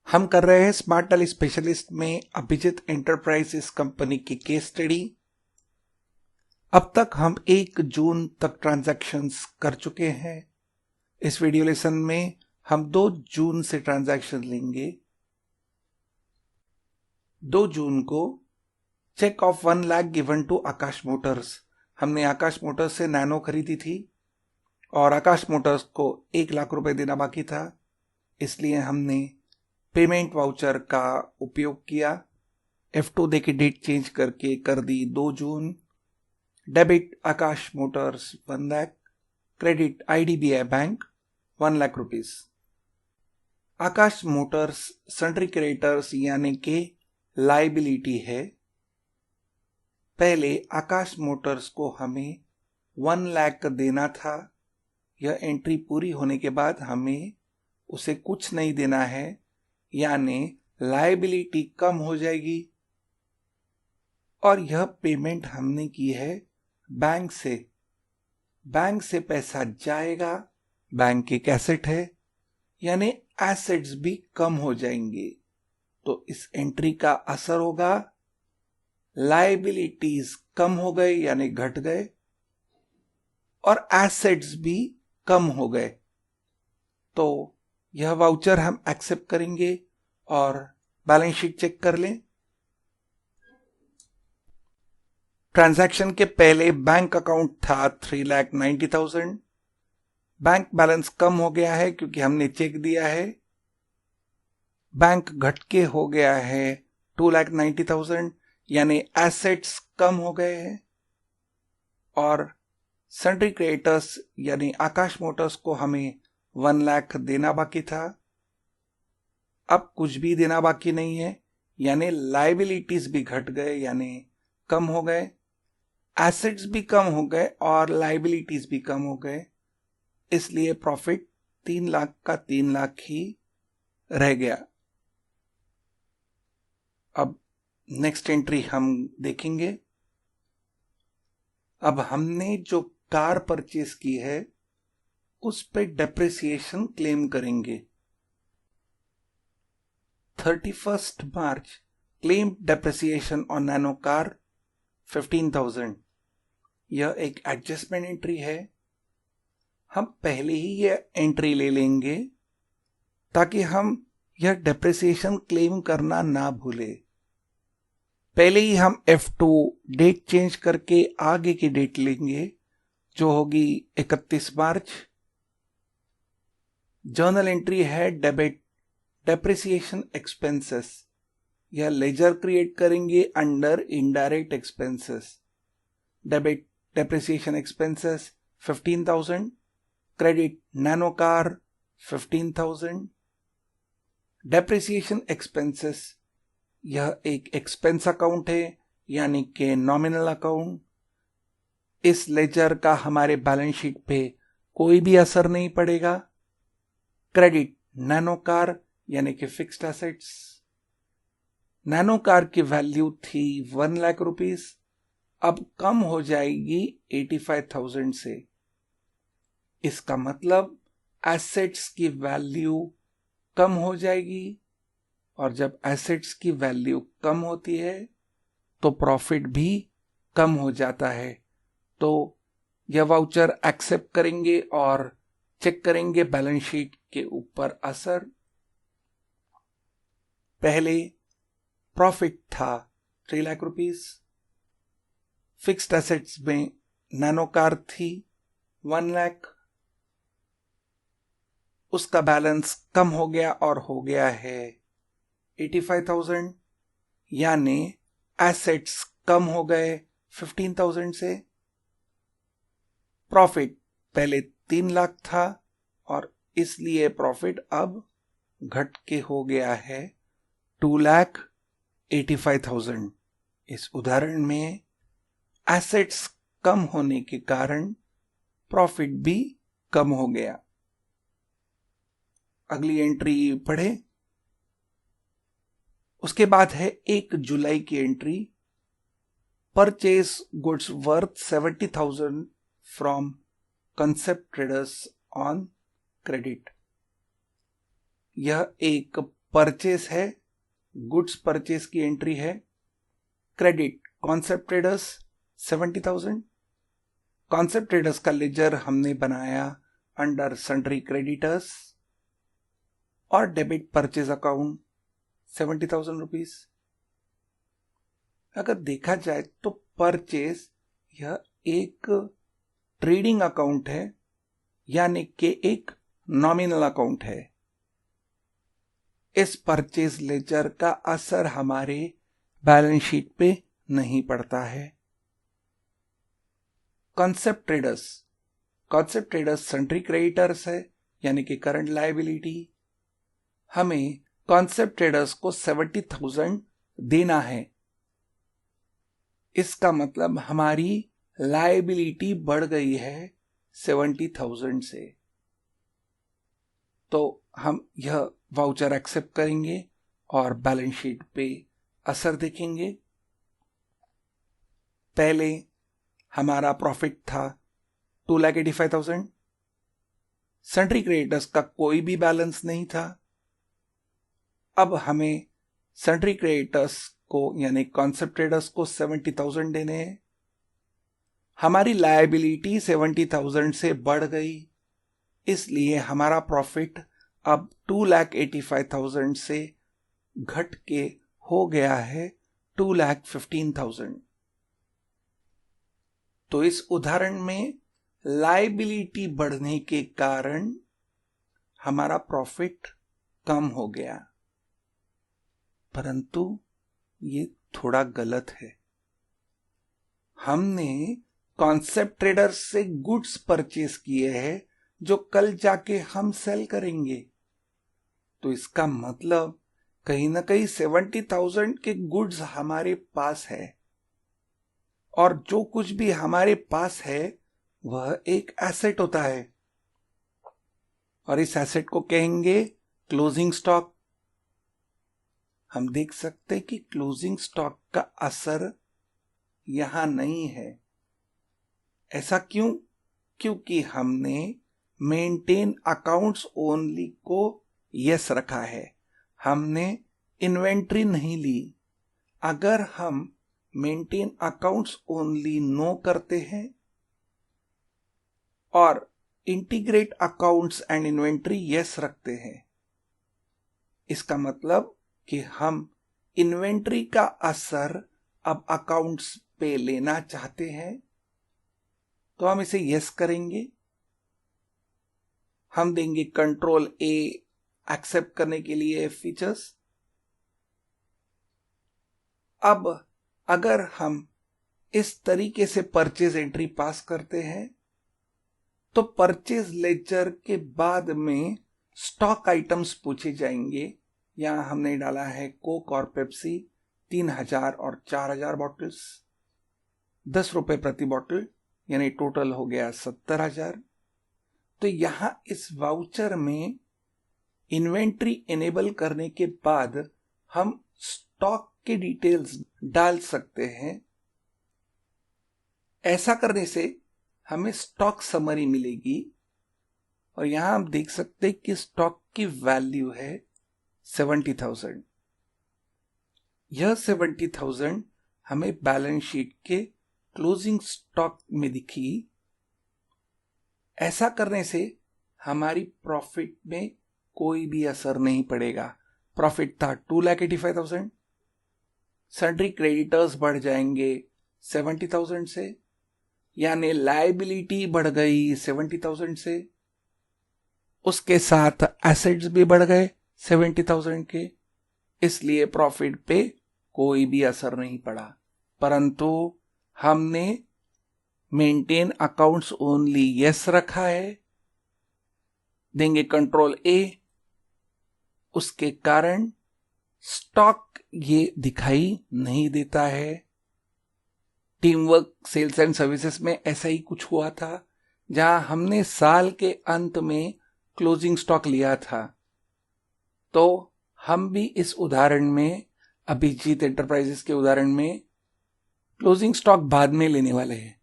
हम कर रहे हैं स्मार्ट टैली स्पेशलिस्ट में अभिजीत एंटरप्राइजेस कंपनी की केस स्टडी। अब तक हम 1 जून तक ट्रांजैक्शंस कर चुके हैं। इस वीडियो लेसन में हम 2 जून से ट्रांजैक्शन लेंगे। 2 जून को cheque of 1 lakh given to Aakash Motors. हमने आकाश मोटर्स से नैनो खरीदी थी और आकाश मोटर्स को 1 लाख रुपए देना बाकी था, इसलिए हमने पेमेंट वाउचर का उपयोग किया। F2 देके डेट चेंज करके कर दी 2 June. Debit Akash motors 1 lakh, credit IDBI bank 1 lakh rupees. Akash motors sundry creditors यानी के लाइबिलिटी है। पहले आकाश मोटर्स को हमें 1 लाख देना था। यह एंट्री पूरी होने के बाद हमें उसे कुछ नहीं देना है, यानी लायबिलिटी कम हो जाएगी। और यह पेमेंट हमने की है बैंक से। बैंक से पैसा जाएगा, बैंक एक एसेट है, यानी एसेट्स भी कम हो जाएंगे। तो इस एंट्री का असर होगा लायबिलिटीज कम हो गए यानी घट गए, और एसेट्स भी कम हो गए। तो यह वाउचर हम एक्सेप्ट करेंगे और बैलेंस शीट चेक कर लें। ट्रांजैक्शन के पहले बैंक अकाउंट था 3,90,000। बैंक बैलेंस कम हो गया है क्योंकि हमने चेक दिया है। बैंक घट के हो गया है 2,90,000, यानी एसेट्स कम हो गए हैं। और सन्ड्री क्रेडिटर्स यानी आकाश मोटर्स को हमें 1 लाख देना बाकी था। अब कुछ भी देना बाकी नहीं है, यानी लायबिलिटीज भी घट गए यानी कम हो गए, एसेट्स भी कम हो गए और लायबिलिटीज भी कम हो गए। इसलिए प्रॉफिट 3 लाख का 3 लाख ही रह गया। अब नेक्स्ट एंट्री हम देखेंगे। अब हमने जो कार परचेस की है उस पे डेप्रिसिएशन क्लेम करेंगे। 31 March claim depreciation on nano car 15,000। यह एक एडजस्टमेंट एंट्री है। हम पहले ही यह एंट्री ले लेंगे ताकि हम यह डेप्रिसिएशन क्लेम करना ना भूले। पहले ही हम F2 डेट चेंज करके आगे की डेट लेंगे जो होगी 31 मार्च। जर्नल एंट्री है डेबिट डेप्रिसिएशन एक्सपेंसेस। यह लेजर क्रिएट करेंगे under indirect expenses. Debit depreciation expenses 15,000, credit nano car 15,000। Depreciation expenses यह एक एक्सपेंस अकाउंट है, यानी कि नॉमिनल अकाउंट। इस लेजर का हमारे बैलेंस शीट पे कोई भी असर नहीं पड़ेगा। क्रेडिट नैनो कार यानी कि फिक्स्ड एसेट्स। नैनो कार की वैल्यू थी 1 लाख रुपीस, अब कम हो जाएगी 85,000 से। इसका मतलब एसेट्स की वैल्यू कम हो जाएगी, और जब एसेट्स की वैल्यू कम होती है तो प्रॉफिट भी कम हो जाता है। तो यह वाउचर एक्सेप्ट करेंगे और चेक करेंगे बैलेंस शीट के ऊपर असर। पहले प्रॉफिट था 3 लाख रुपीस। फिक्स्ड एसेट्स में नैनो कार थी 1 लाख। उसका बैलेंस कम हो गया और हो गया है 85,000, यानी एसेट्स कम हो गए 15,000 से। प्रॉफिट पहले 3 लाख था और इसलिए प्रॉफिट अब घट के हो गया है 2,85,000। इस उदाहरण में एसेट्स कम होने के कारण प्रॉफिट भी कम हो गया। अगली एंट्री पढ़े। उसके बाद है 1 जुलाई की entry. Purchase goods worth 70,000 from concept traders on credit. यह एक परचेस है, गुड्स परचेस की एंट्री है। Credit concept traders 70,000। Concept traders का लेजर हमने बनाया अंडर सन्ड्री क्रेडिटर्स और डेबिट परचेज अकाउंट 70,000 रुपीज। अगर देखा जाए तो परचेज यह एक ट्रेडिंग अकाउंट है, यानी कि एक नॉमिनल अकाउंट है। इस परचेज लेजर का असर हमारे बैलेंस शीट पे नहीं पड़ता है। कॉन्सेप्ट ट्रेडर्स सन्ड्री क्रेडिटर्स है, यानी कि करंट लायबिलिटी। हमें कॉन्सेप्ट ट्रेडर्स को 70,000 देना है। इसका मतलब हमारी लायबिलिटी बढ़ गई है 70,000 से। तो हम यह वाउचर एक्सेप्ट करेंगे और बैलेंस शीट पे असर देखेंगे। पहले हमारा प्रॉफिट था 2,85,000। सन्ड्री क्रेडिटर्स का कोई भी बैलेंस नहीं था। अब हमें सन्ड्री क्रेडिटर्स को यानी कॉन्सेप्ट ट्रेडर्स को 70,000 देने हैं। हमारी लायबिलिटी 70,000 से बढ़ गई, इसलिए हमारा प्रॉफिट अब 2,85,000 से घट के हो गया है 2,15,000। तो इस उदाहरण में लायबिलिटी बढ़ने के कारण हमारा प्रॉफिट कम हो गया, परंतु ये थोड़ा गलत है। हमने कॉन्सेप्ट ट्रेडर्स से गुड्स परचेस किए हैं जो कल जाके हम सेल करेंगे। तो इसका मतलब कहीं ना कहीं 70,000 के गुड्स हमारे पास है, और जो कुछ भी हमारे पास है वह एक एसेट होता है, और इस एसेट को कहेंगे क्लोजिंग स्टॉक। हम देख सकते हैं कि क्लोजिंग स्टॉक का असर यहां नहीं है। ऐसा क्यों? क्योंकि हमने मेंटेन अकाउंट्स ओनली को यस रखा है, हमने इन्वेंट्री नहीं ली। अगर हम मेंटेन अकाउंट्स ओनली नो करते हैं और integrate accounts and inventory yes रखते हैं, इसका मतलब कि हम इन्वेंट्री का असर अब अकाउंट्स पे लेना चाहते हैं, तो हम इसे यस करेंगे। हम देंगे कंट्रोल ए एक्सेप्ट करने के लिए फीचर्स। अब अगर हम इस तरीके से परचेज एंट्री पास करते हैं तो परचेज लेजर के बाद में स्टॉक आइटम्स पूछे जाएंगे। यहां हमने डाला है कोक और पेप्सी 3,000 और 4,000 बॉटल्स, 10 रुपए प्रति बॉटल, यानी टोटल हो गया 70,000। तो यहां इस वाउचर में इन्वेंट्री इनेबल करने के बाद हम स्टॉक के डिटेल्स डाल सकते हैं। ऐसा करने से हमें स्टॉक समरी मिलेगी, और यहां हम देख सकते हैं कि स्टॉक की वैल्यू है 70,000। यह 70,000 हमें बैलेंस शीट के क्लोजिंग स्टॉक में दिखी। ऐसा करने से हमारी प्रॉफिट में कोई भी असर नहीं पड़ेगा। प्रॉफिट था 2,85,000, सन्ड्री क्रेडिटर्स बढ़ जाएंगे 70,000 से, यानी लायबिलिटी बढ़ गई 70,000 से, उसके साथ एसेट्स भी बढ़ गए 70,000 के, इसलिए प्रॉफिट पे कोई भी असर नहीं पड़ा। परंतु हमने मेंटेन अकाउंट्स ओनली यस रखा है, देंगे कंट्रोल ए, उसके कारण स्टॉक ये दिखाई नहीं देता है। Team work sales and services में ऐसा ही कुछ हुआ था, जहां हमने साल के अंत में क्लोजिंग स्टॉक लिया था। तो हम भी इस उदाहरण में, अभिजीत एंटरप्राइजेस के उदाहरण में, क्लोजिंग स्टॉक बाद में लेने वाले हैं।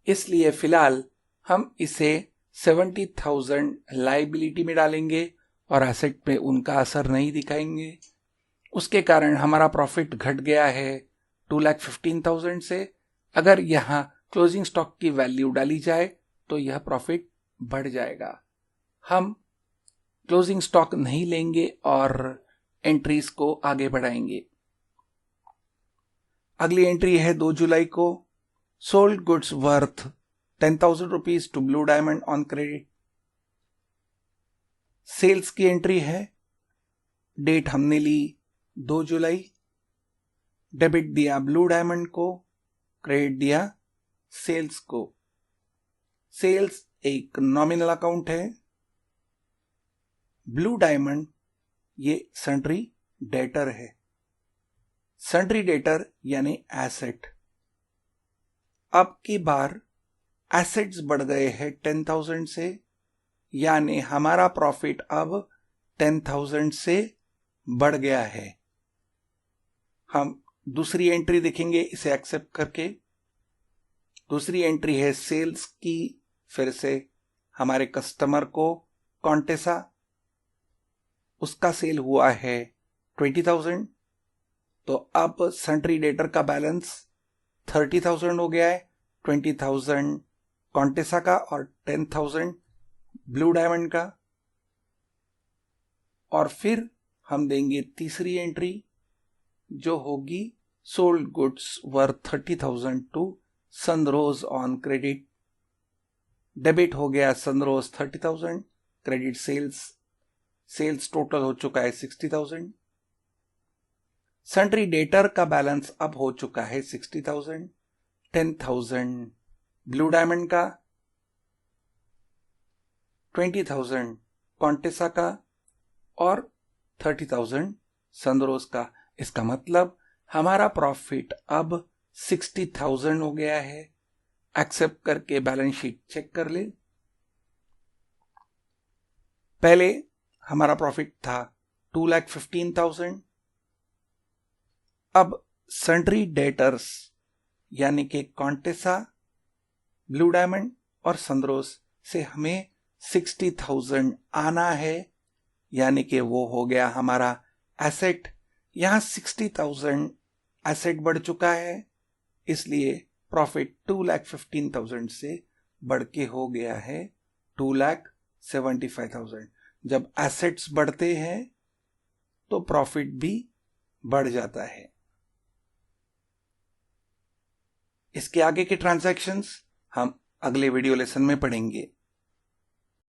इसलिए फिलहाल हम इसे 70,000 लायबिलिटी में डालेंगे और एसेट पे उनका असर नहीं दिखाएंगे। उसके कारण हमारा प्रॉफिट घट गया है 2,15,000 से। अगर यहाँ क्लोजिंग स्टॉक की वैल्यू डाली जाए तो यह प्रॉफिट बढ़ जाएगा। हम क्लोजिंग स्टॉक नहीं लेंगे और एंट्रीज को आगे बढ़ाएंगे। अगली एंट्री है 2 जुलाई को। Sold goods worth 10,000 rupees to Blue Diamond on credit. Sales की एंट्री है। डेट हमने ली 2 जुलाई। डेबिट दिया ब्लू डायमंड को, क्रेडिट दिया सेल्स को। सेल्स एक नॉमिनल अकाउंट है। ब्लू डायमंड ये सन्ड्री डेटर है। सन्ड्री डेटर यानी एसेट। अब की बार एसेट्स बढ़ गए हैं 10,000 से, यानी हमारा प्रॉफिट अब 10,000 से बढ़ गया है। हम दूसरी एंट्री देखेंगे इसे एक्सेप्ट करके। दूसरी एंट्री है सेल्स की। फिर से हमारे कस्टमर को कॉन्टेसा, उसका सेल हुआ है 20,000। तो अब सन्ड्री डेटर का बैलेंस 30,000 हो गया है। 20,000 कॉन्टेसा का और 10,000 ब्लू डायमंड का। और फिर हम देंगे तीसरी एंट्री जो होगी sold goods worth 30,000 to Sunrose on credit. Debit हो गया सनरोज 30,000, क्रेडिट सेल्स टोटल हो चुका है 60,000। सन्ड्री डेटर का बैलेंस अब हो चुका है 60,000। 10,000 ब्लू डायमंड का, 20,000 कॉन्टेसा का और 30,000 सनरोज का। इसका मतलब हमारा प्रॉफिट अब 60,000 हो गया है। एक्सेप्ट करके बैलेंस शीट चेक कर ले। पहले हमारा प्रॉफिट था 2,15,000। अब सन्ड्री डेटर्स यानी कि कॉन्टेसा, ब्लू डायमंड और सनरोज से हमें 60,000 आना है, यानी कि वो हो गया हमारा एसेट। यहां 60,000 एसेट बढ़ चुका है, इसलिए प्रॉफिट 2,15,000 से बढ़ के हो गया है 2,75,000। जब एसेट्स बढ़ते हैं तो प्रॉफिट भी बढ़ जाता है। इसके आगे के ट्रांजैक्शंस हम अगले वीडियो लेसन में पढ़ेंगे।